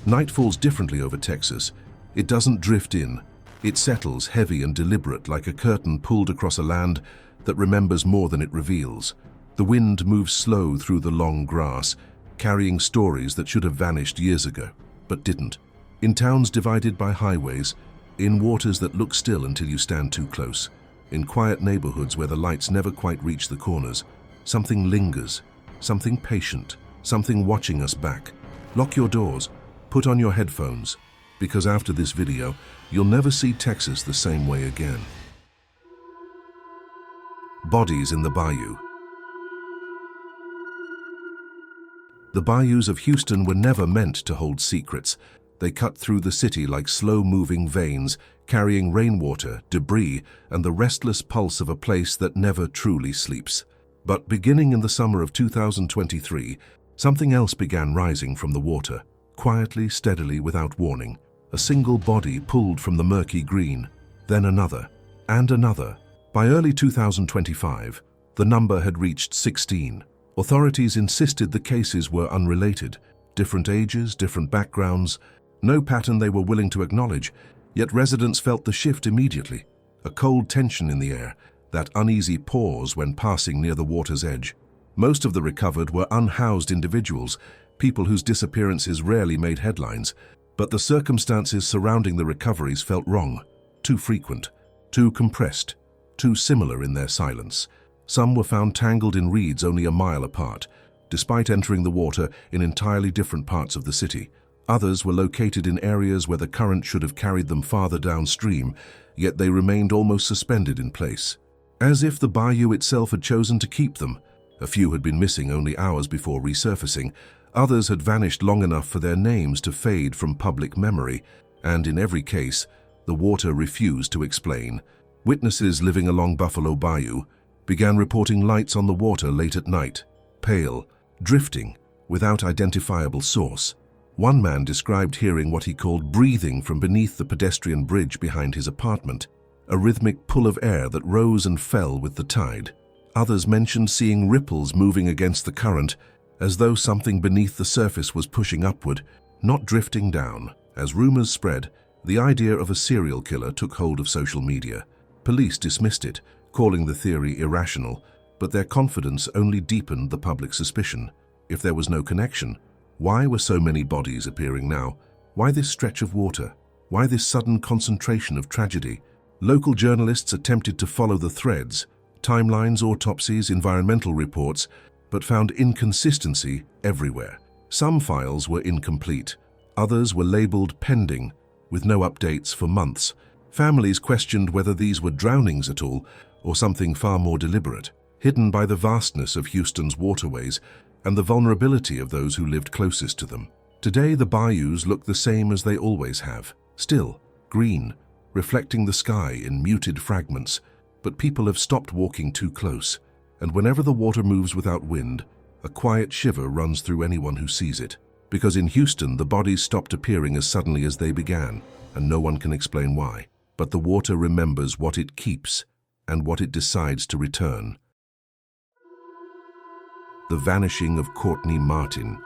Night falls differently over Texas. It doesn't drift in. It settles heavy and deliberate, like a curtain pulled across a land that remembers more than it reveals. The wind moves slow through the long grass, carrying stories that should have vanished years ago, but didn't. In towns divided by highways, in waters that look still until you stand too close, in quiet neighborhoods where the lights never quite reach the corners, something lingers, something patient, something watching us back. Lock your doors, put on your headphones, because after this video, you'll never see Texas the same way again. Bodies in the bayou. The bayous of Houston were never meant to hold secrets. They cut through the city like slow-moving veins, carrying rainwater, debris, and the restless pulse of a place that never truly sleeps. But beginning in the summer of 2023, something else began rising from the water, quietly, steadily, without warning. A single body pulled from the murky green, then another, and another. By early 2025, the number had reached 16. Authorities insisted the cases were unrelated, different ages, different backgrounds, no pattern they were willing to acknowledge, yet residents felt the shift immediately, a cold tension in the air, that uneasy pause when passing near the water's edge. Most of the recovered were unhoused individuals, people whose disappearances rarely made headlines, but the circumstances surrounding the recoveries felt wrong, too frequent, too compressed, too similar in their silence. Some were found tangled in reeds only a mile apart, despite entering the water in entirely different parts of the city. Others were located in areas where the current should have carried them farther downstream, yet they remained almost suspended in place, as if the bayou itself had chosen to keep them. A few had been missing only hours before resurfacing. Others had vanished long enough for their names to fade from public memory, and in every case, the water refused to explain. Witnesses living along Buffalo Bayou began reporting lights on the water late at night, pale, drifting, without identifiable source. One man described hearing what he called breathing from beneath the pedestrian bridge behind his apartment, a rhythmic pull of air that rose and fell with the tide. Others mentioned seeing ripples moving against the current, as though something beneath the surface was pushing upward, not drifting down. As rumors spread, the idea of a serial killer took hold of social media. Police dismissed it, calling the theory irrational, but their confidence only deepened the public suspicion. If there was no connection, why were so many bodies appearing now? Why this stretch of water? Why this sudden concentration of tragedy? Local journalists attempted to follow the threads, timelines, autopsies, environmental reports, but found inconsistency everywhere. Some files were incomplete, others were labeled pending, with no updates for months. Families questioned whether these were drownings at all, or something far more deliberate, hidden by the vastness of Houston's waterways and the vulnerability of those who lived closest to them. Today, the bayous look the same as they always have, still, green, reflecting the sky in muted fragments, but people have stopped walking too close, and whenever the water moves without wind, a quiet shiver runs through anyone who sees it. Because in Houston, the bodies stopped appearing as suddenly as they began, and no one can explain why. But the water remembers what it keeps and what it decides to return. The vanishing of Courtney Martin.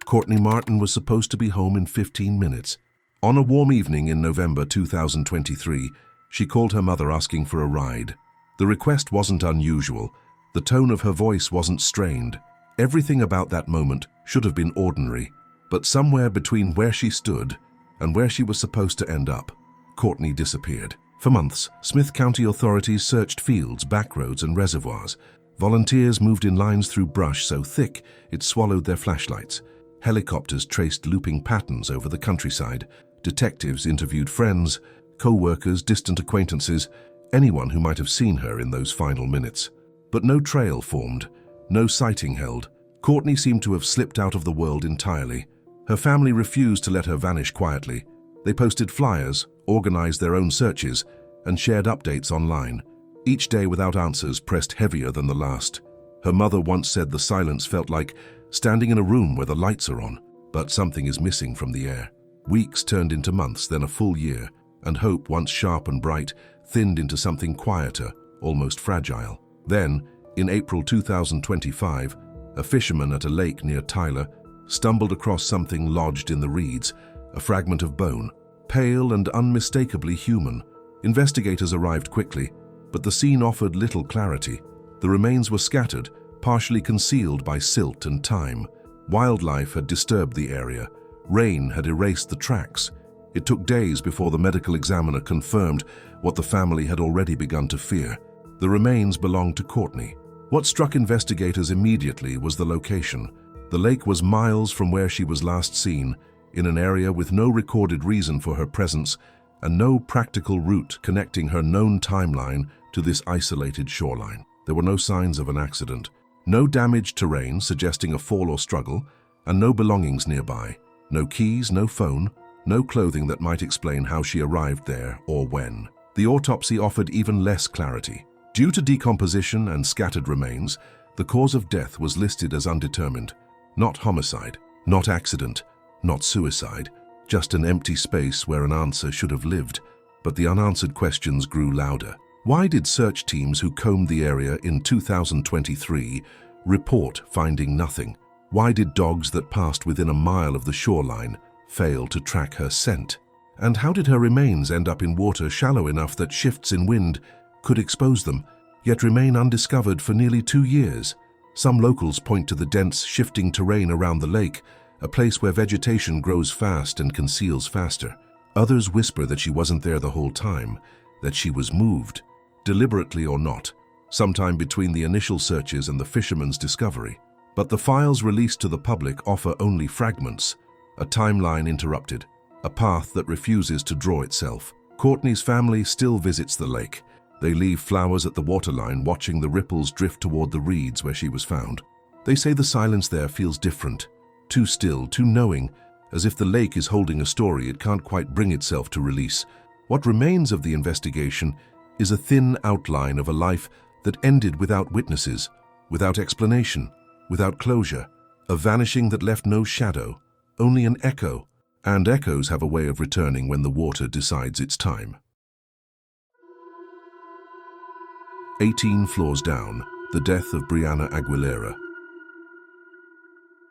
Courtney Martin was supposed to be home in 15 minutes. On a warm evening in November 2023, she called her mother asking for a ride. The request wasn't unusual. The tone of her voice wasn't strained. Everything about that moment should have been ordinary. But somewhere between where she stood and where she was supposed to end up, Courtney disappeared. For months, Smith County authorities searched fields, backroads, and reservoirs. Volunteers moved in lines through brush so thick it swallowed their flashlights. Helicopters traced looping patterns over the countryside. Detectives interviewed friends, co-workers, distant acquaintances, anyone who might have seen her in those final minutes. But no trail formed, no sighting held. Courtney seemed to have slipped out of the world entirely. Her family refused to let her vanish quietly. They posted flyers, organized their own searches, and shared updates online. Each day without answers pressed heavier than the last. Her mother once said the silence felt like standing in a room where the lights are on, but something is missing from the air. Weeks turned into months, then a full year, and hope, once sharp and bright, thinned into something quieter, almost fragile. Then, in April 2025, A fisherman at a lake near Tyler stumbled across something lodged in the reeds, a fragment of bone, pale and unmistakably human. Investigators arrived quickly, but the scene offered little clarity. The remains were scattered, partially concealed by silt and thyme. Wildlife had disturbed the area. Rain had erased the tracks. It took days before the medical examiner confirmed what the family had already begun to fear. The remains belonged to Courtney. What struck investigators immediately was the location. The lake was miles from where she was last seen, in an area with no recorded reason for her presence and no practical route connecting her known timeline to this isolated shoreline. There were no signs of an accident, no damaged terrain suggesting a fall or struggle, and no belongings nearby. No keys, no phone, no clothing that might explain how she arrived there or when. The autopsy offered even less clarity. Due to decomposition and scattered remains, the cause of death was listed as undetermined. Not homicide, not accident, not suicide, just an empty space where an answer should have lived. But the unanswered questions grew louder. Why did search teams who combed the area in 2023 report finding nothing? Why did dogs that passed within a mile of the shoreline fail to track her scent? And how did her remains end up in water shallow enough that shifts in wind could expose them, yet remain undiscovered for nearly 2 years? Some locals point to the dense, shifting terrain around the lake, a place where vegetation grows fast and conceals faster. Others whisper that she wasn't there the whole time, that she was moved, deliberately or not, sometime between the initial searches and the fisherman's discovery. But the files released to the public offer only fragments, a timeline interrupted, a path that refuses to draw itself. Courtney's family still visits the lake. They leave flowers at the waterline, watching the ripples drift toward the reeds where she was found. They say the silence there feels different, too still, too knowing, as if the lake is holding a story it can't quite bring itself to release. What remains of the investigation is a thin outline of a life that ended without witnesses, without explanation, without closure, a vanishing that left no shadow, only an echo, and echoes have a way of returning when the water decides it's time. 18 floors down, the death of Brianna Aguilera.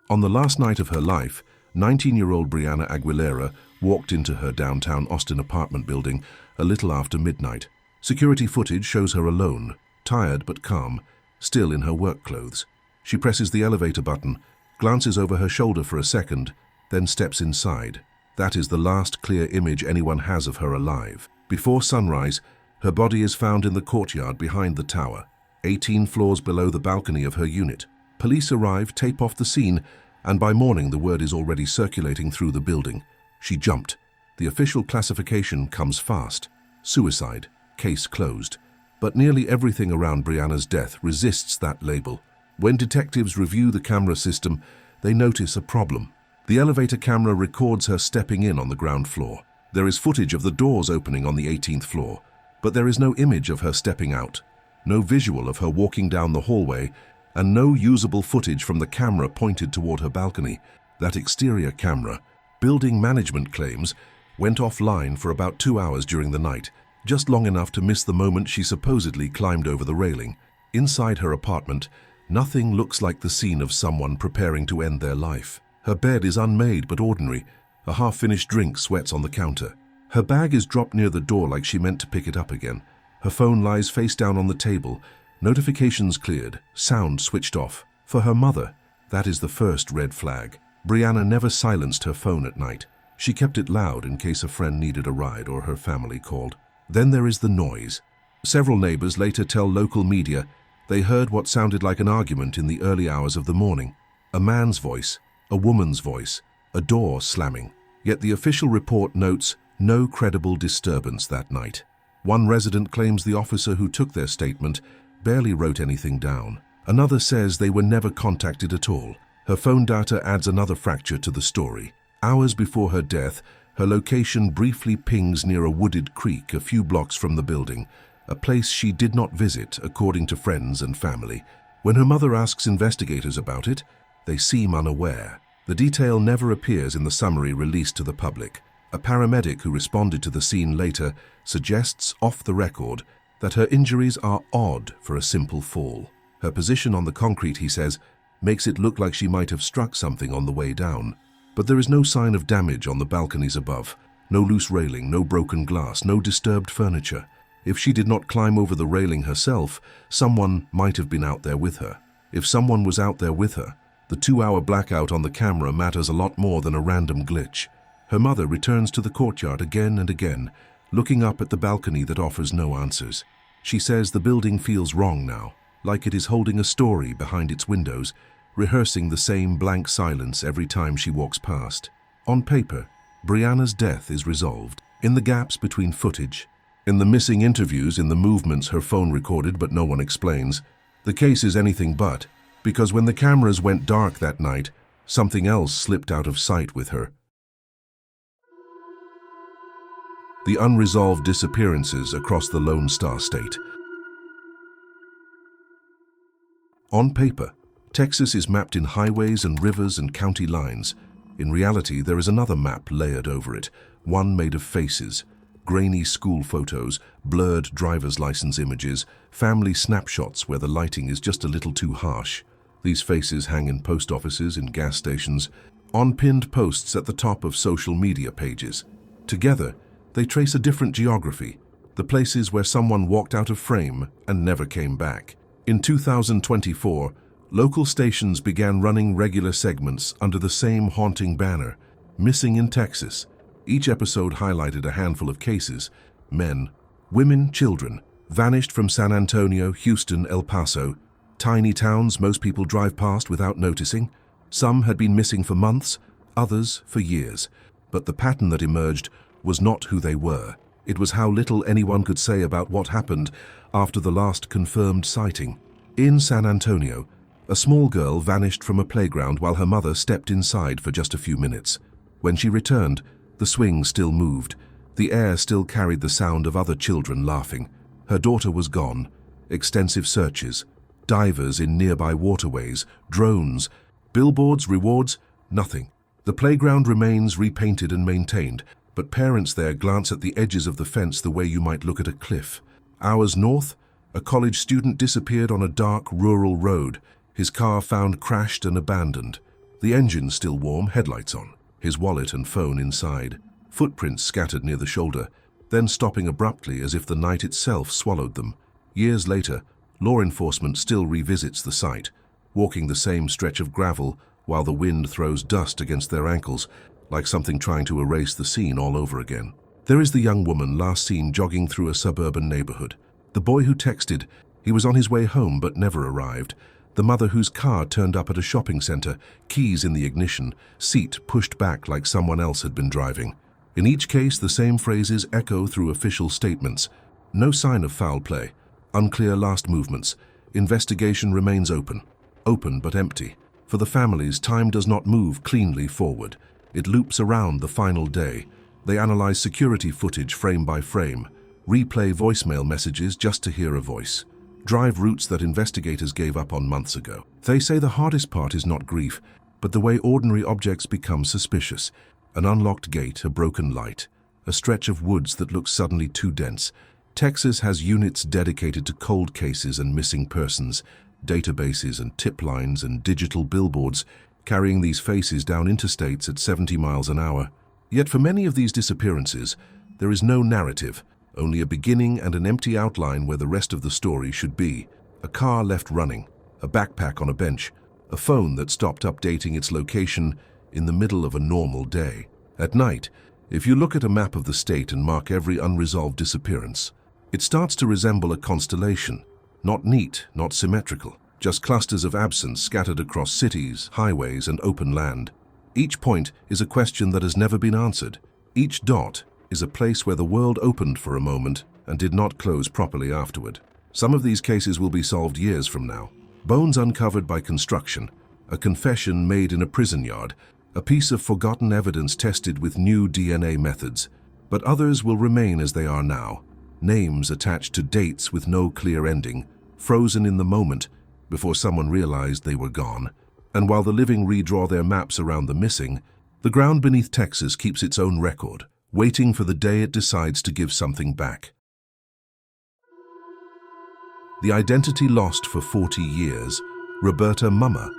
On the last night of her life, 19-year-old Brianna Aguilera walked into her downtown Austin apartment building a little after midnight. Security footage shows her alone, tired but calm, still in her work clothes. She presses the elevator button, glances over her shoulder for a second, then steps inside. That is the last clear image anyone has of her alive. Before sunrise, her body is found in the courtyard behind the tower, 18 floors below the balcony of her unit. Police arrive, tape off the scene, and by morning the word is already circulating through the building. She jumped. The official classification comes fast. Suicide, case closed. But nearly everything around Brianna's death resists that label. When detectives review the camera system, they notice a problem. The elevator camera records her stepping in on the ground floor. There is footage of the doors opening on the 18th floor, but there is no image of her stepping out, no visual of her walking down the hallway, and no usable footage from the camera pointed toward her balcony. That exterior camera, building management claims, went offline for about 2 hours during the night, just long enough to miss the moment she supposedly climbed over the railing. Inside her apartment, nothing looks like the scene of someone preparing to end their life. Her bed is unmade but ordinary. A half-finished drink sweats on the counter. Her bag is dropped near the door like she meant to pick it up again. Her phone lies face down on the table. Notifications cleared, sound switched off. For her mother, that is the first red flag. Brianna never silenced her phone at night. She kept it loud in case a friend needed a ride or her family called. Then there is the noise. Several neighbors later tell local media they heard what sounded like an argument in the early hours of the morning. A man's voice, a woman's voice, a door slamming. Yet the official report notes no credible disturbance that night. One resident claims the officer who took their statement barely wrote anything down. Another says they were never contacted at all. Her phone data adds another fracture to the story. Hours before her death, her location briefly pings near a wooded creek a few blocks from the building, a place she did not visit, according to friends and family. When her mother asks investigators about it, they seem unaware. The detail never appears in the summary released to the public. A paramedic who responded to the scene later suggests off the record that her injuries are odd for a simple fall. Her position on the concrete, he says, makes it look like she might have struck something on the way down. But there is no sign of damage on the balconies above. No loose railing, no broken glass, no disturbed furniture. If she did not climb over the railing herself, someone might have been out there with her. If someone was out there with her, the 2-hour blackout on the camera matters a lot more than a random glitch. Her mother returns to the courtyard again and again, looking up at the balcony that offers no answers. She says the building feels wrong now, like it is holding a story behind its windows, rehearsing the same blank silence every time she walks past. On paper, Brianna's death is resolved. In the gaps between footage, in the missing interviews, in the movements her phone recorded but no one explains, the case is anything but, because when the cameras went dark that night, something else slipped out of sight with her. The unresolved disappearances across the Lone Star State. On paper, Texas is mapped in highways and rivers and county lines. In reality, there is another map layered over it, one made of faces, grainy school photos, blurred driver's license images, family snapshots where the lighting is just a little too harsh. These faces hang in post offices, in gas stations, on pinned posts at the top of social media pages. Together, they trace a different geography, the places where someone walked out of frame and never came back. In 2024, local stations began running regular segments under the same haunting banner, Missing in Texas. Each episode highlighted a handful of cases: men, women, children, vanished from San Antonio, Houston, El Paso, tiny towns most people drive past without noticing. Some had been missing for months, others for years. But the pattern that emerged was not who they were. It was how little anyone could say about what happened after the last confirmed sighting. In San Antonio, a small girl vanished from a playground while her mother stepped inside for just a few minutes. When she returned, the swing still moved. The air still carried the sound of other children laughing. Her daughter was gone. Extensive searches, divers in nearby waterways, drones, billboards, rewards, nothing. The playground remains repainted and maintained, but parents there glance at the edges of the fence the way you might look at a cliff. Hours north, a college student disappeared on a dark rural road, his car found crashed and abandoned. The engine still warm, headlights on, his wallet and phone inside. Footprints scattered near the shoulder, then stopping abruptly as if the night itself swallowed them. Years later, law enforcement still revisits the site, walking the same stretch of gravel while the wind throws dust against their ankles, like something trying to erase the scene all over again. There is the young woman last seen jogging through a suburban neighborhood. The boy who texted he was on his way home but never arrived. The mother whose car turned up at a shopping center, keys in the ignition, seat pushed back like someone else had been driving. In each case, the same phrases echo through official statements. No sign of foul play. Unclear last movements. Investigation remains open. Open but empty. For the families, time does not move cleanly forward. It loops around the final day. They analyze security footage frame by frame, replay voicemail messages just to hear a voice, drive routes that investigators gave up on months ago. They say the hardest part is not grief, but the way ordinary objects become suspicious. An unlocked gate, a broken light, a stretch of woods that looks suddenly too dense. Texas has units dedicated to cold cases and missing persons, databases and tip lines and digital billboards carrying these faces down interstates at 70 miles an hour. Yet for many of these disappearances, there is no narrative, only a beginning and an empty outline where the rest of the story should be. A car left running, a backpack on a bench, a phone that stopped updating its location in the middle of a normal day. At night, if you look at a map of the state and mark every unresolved disappearance, it starts to resemble a constellation. Not neat, not symmetrical, just clusters of absence scattered across cities, highways, and open land. Each point is a question that has never been answered. Each dot is a place where the world opened for a moment and did not close properly afterward. Some of these cases will be solved years from now. Bones uncovered by construction, a confession made in a prison yard, a piece of forgotten evidence tested with new DNA methods. But others will remain as they are now. Names attached to dates with no clear ending, frozen in the moment before someone realized they were gone. And while the living redraw their maps around the missing, the ground beneath Texas keeps its own record, waiting for the day it decides to give something back. The identity lost for 40 years, Roberta Mummer,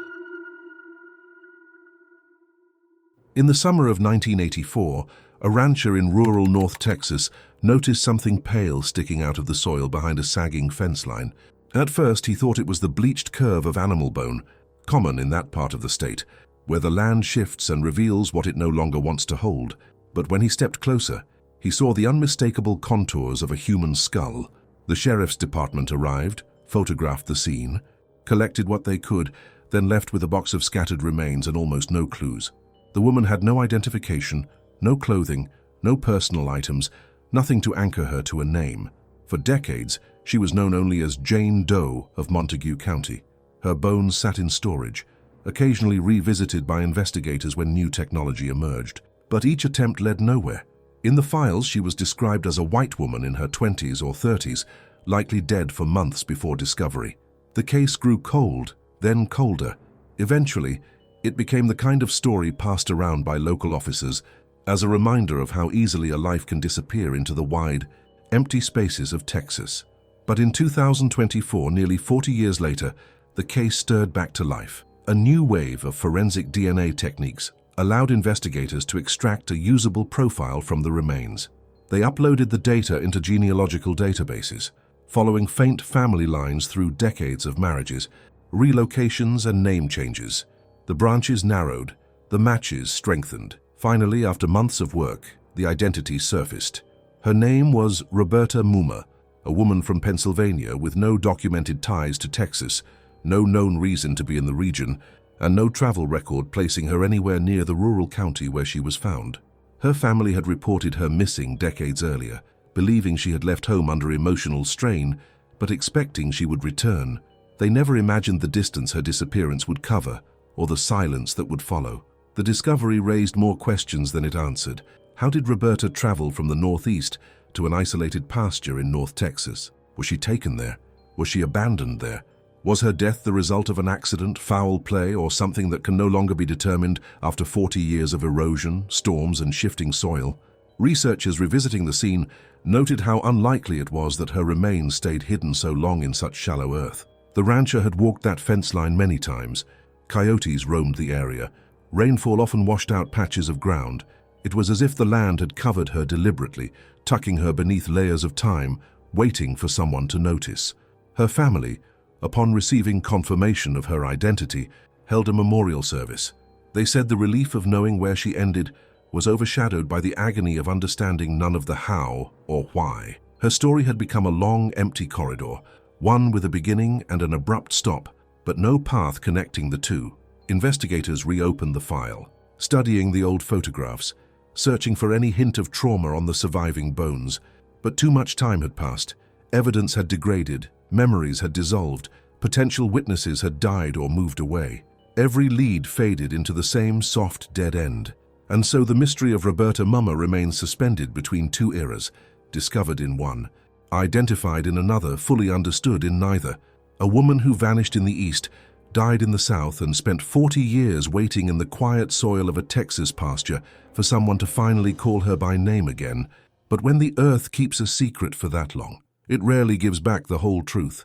In the summer of 1984, a rancher in rural North Texas noticed something pale sticking out of the soil behind a sagging fence line. At first, he thought it was the bleached curve of animal bone, common in that part of the state, where the land shifts and reveals what it no longer wants to hold. But when he stepped closer, he saw the unmistakable contours of a human skull. The sheriff's department arrived, photographed the scene, collected what they could, then left with a box of scattered remains and almost no clues. The woman had no identification, no clothing, no personal items, nothing to anchor her to a name. For decades, she was known only as Jane Doe of Montague County. Her bones sat in storage, occasionally revisited by investigators when new technology emerged. But each attempt led nowhere. In the files, she was described as a white woman in her 20s or 30s, likely dead for months before discovery. The case grew cold, then colder. Eventually, it became the kind of story passed around by local officers as a reminder of how easily a life can disappear into the wide, empty spaces of Texas. But in 2024, nearly 40 years later, the case stirred back to life. A new wave of forensic DNA techniques allowed investigators to extract a usable profile from the remains. They uploaded the data into genealogical databases, following faint family lines through decades of marriages, relocations, and name changes. The branches narrowed, the matches strengthened. Finally, after months of work, the identity surfaced. Her name was Roberta Mumma, a woman from Pennsylvania with no documented ties to Texas, no known reason to be in the region, and no travel record placing her anywhere near the rural county where she was found. Her family had reported her missing decades earlier, believing she had left home under emotional strain, but expecting she would return. They never imagined the distance her disappearance would cover, or the silence that would follow. The discovery raised more questions than it answered. How did Roberta travel from the Northeast to an isolated pasture in North Texas? Was she taken there? Was she abandoned there? Was her death the result of an accident, foul play, or something that can no longer be determined after 40 years of erosion, storms, and shifting soil? Researchers revisiting the scene noted how unlikely it was that her remains stayed hidden so long in such shallow earth. The rancher had walked that fence line many times. Coyotes roamed the area. Rainfall often washed out patches of ground. It was as if the land had covered her deliberately, tucking her beneath layers of time, waiting for someone to notice. Her family, upon receiving confirmation of her identity, held a memorial service. They said the relief of knowing where she ended was overshadowed by the agony of understanding none of the how or why. Her story had become a long, empty corridor, one with a beginning and an abrupt stop, but no path connecting the two. Investigators reopened the file, studying the old photographs, searching for any hint of trauma on the surviving bones. But too much time had passed. Evidence had degraded, memories had dissolved, potential witnesses had died or moved away. Every lead faded into the same soft dead end. And so the mystery of Roberta Mumma remains suspended between two eras, discovered in one, identified in another, fully understood in neither. A woman who vanished in the East, died in the South, and spent 40 years waiting in the quiet soil of a Texas pasture for someone to finally call her by name again. But when the earth keeps a secret for that long, it rarely gives back the whole truth.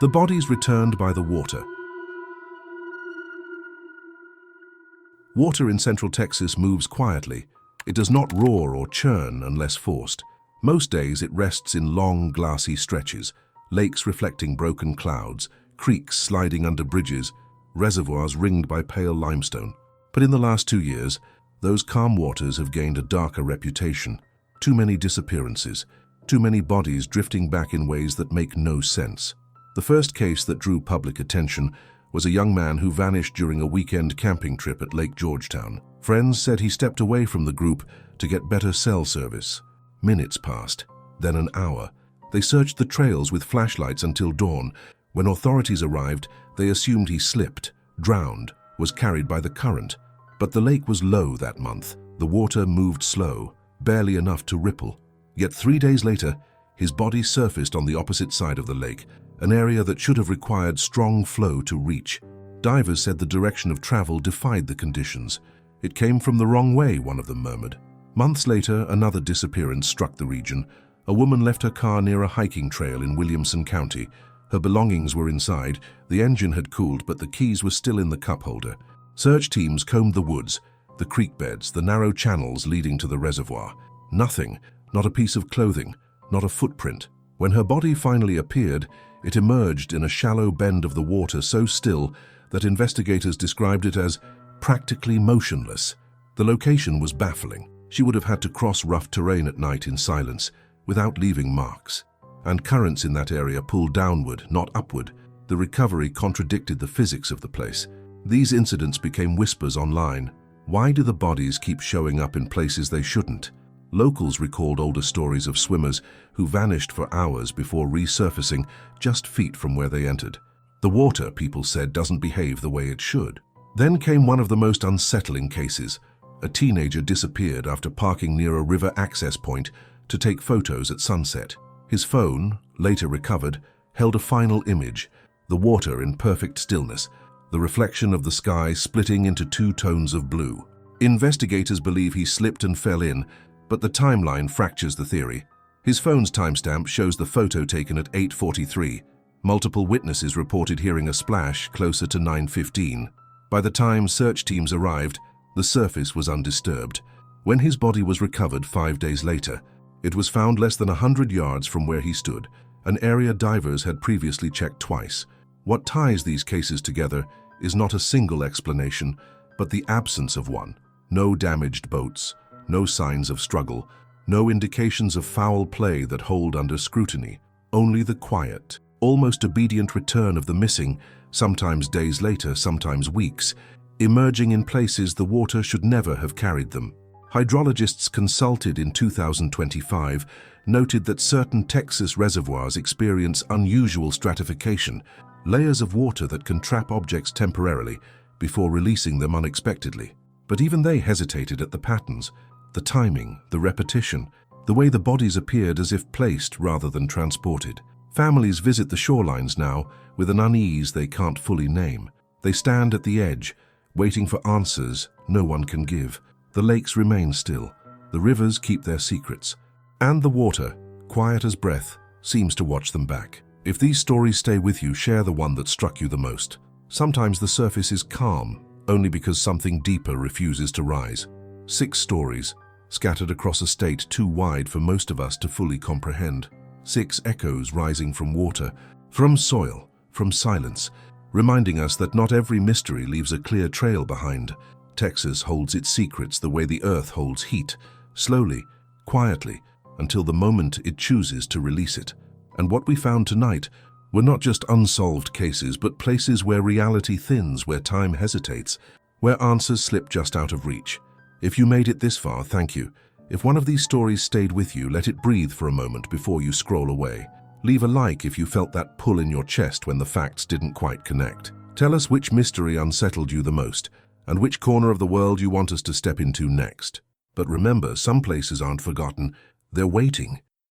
The bodies returned by the water. Water in central Texas moves quietly. It does not roar or churn unless forced. Most days it rests in long, glassy stretches, lakes reflecting broken clouds, creeks sliding under bridges, reservoirs ringed by pale limestone. But in the last 2 years, those calm waters have gained a darker reputation. Too many disappearances, too many bodies drifting back in ways that make no sense. The first case that drew public attention was a young man who vanished during a weekend camping trip at Lake Georgetown. Friends said he stepped away from the group to get better cell service. Minutes passed, then an hour. They searched the trails with flashlights until dawn. When authorities arrived, they assumed he slipped, drowned, was carried by the current. But the lake was low that month. The water moved slow, barely enough to ripple. Yet 3 days later, his body surfaced on the opposite side of the lake, an area that should have required strong flow to reach. Divers said the direction of travel defied the conditions. It came from the wrong way, one of them murmured. Months later, another disappearance struck the region. A woman left her car near a hiking trail in Williamson County, Her belongings were inside, the engine had cooled, but the keys were still in the cup holder. Search teams combed the woods, the creek beds, the narrow channels leading to the reservoir. Nothing, not a piece of clothing, not a footprint. When her body finally appeared, it emerged in a shallow bend of the water so still that investigators described it as practically motionless. The location was baffling. She would have had to cross rough terrain at night in silence, without leaving marks. And currents in that area pulled downward, not upward. The recovery contradicted the physics of the place. These incidents became whispers online. Why do the bodies keep showing up in places they shouldn't? Locals recalled older stories of swimmers who vanished for hours before resurfacing just feet from where they entered. The water, people said, doesn't behave the way it should. Then came one of the most unsettling cases. A teenager disappeared after parking near a river access point to take photos at sunset. His phone, later recovered, held a final image, the water in perfect stillness, the reflection of the sky splitting into two tones of blue. Investigators believe he slipped and fell in, but the timeline fractures the theory. His phone's timestamp shows the photo taken at 8:43. Multiple witnesses reported hearing a splash closer to 9:15. By the time search teams arrived, the surface was undisturbed. When his body was recovered 5 days later, it was found less than 100 yards from where he stood, an area divers had previously checked twice. What ties these cases together is not a single explanation, but the absence of one. No damaged boats, no signs of struggle, no indications of foul play that hold under scrutiny. Only the quiet, almost obedient return of the missing, sometimes days later, sometimes weeks, emerging in places the water should never have carried them. Hydrologists consulted in 2025 noted that certain Texas reservoirs experience unusual stratification, layers of water that can trap objects temporarily before releasing them unexpectedly. But even they hesitated at the patterns, the timing, the repetition, the way the bodies appeared as if placed rather than transported. Families visit the shorelines now with an unease they can't fully name. They stand at the edge, waiting for answers no one can give. The lakes remain still, the rivers keep their secrets, and the water, quiet as breath, seems to watch them back. If these stories stay with you, share the one that struck you the most. Sometimes the surface is calm, only because something deeper refuses to rise. 6 stories, scattered across a state too wide for most of us to fully comprehend. 6 echoes rising from water, from soil, from silence, reminding us that not every mystery leaves a clear trail behind. Texas holds its secrets the way the earth holds heat, slowly, quietly, until the moment it chooses to release it. And what we found tonight were not just unsolved cases, but places where reality thins, where time hesitates, where answers slip just out of reach. If you made it this far, thank you. If one of these stories stayed with you, let it breathe for a moment before you scroll away. Leave a like if you felt that pull in your chest when the facts didn't quite connect. Tell us which mystery unsettled you the most, and which corner of the world you want us to step into next. But remember, some places aren't forgotten, they're waiting.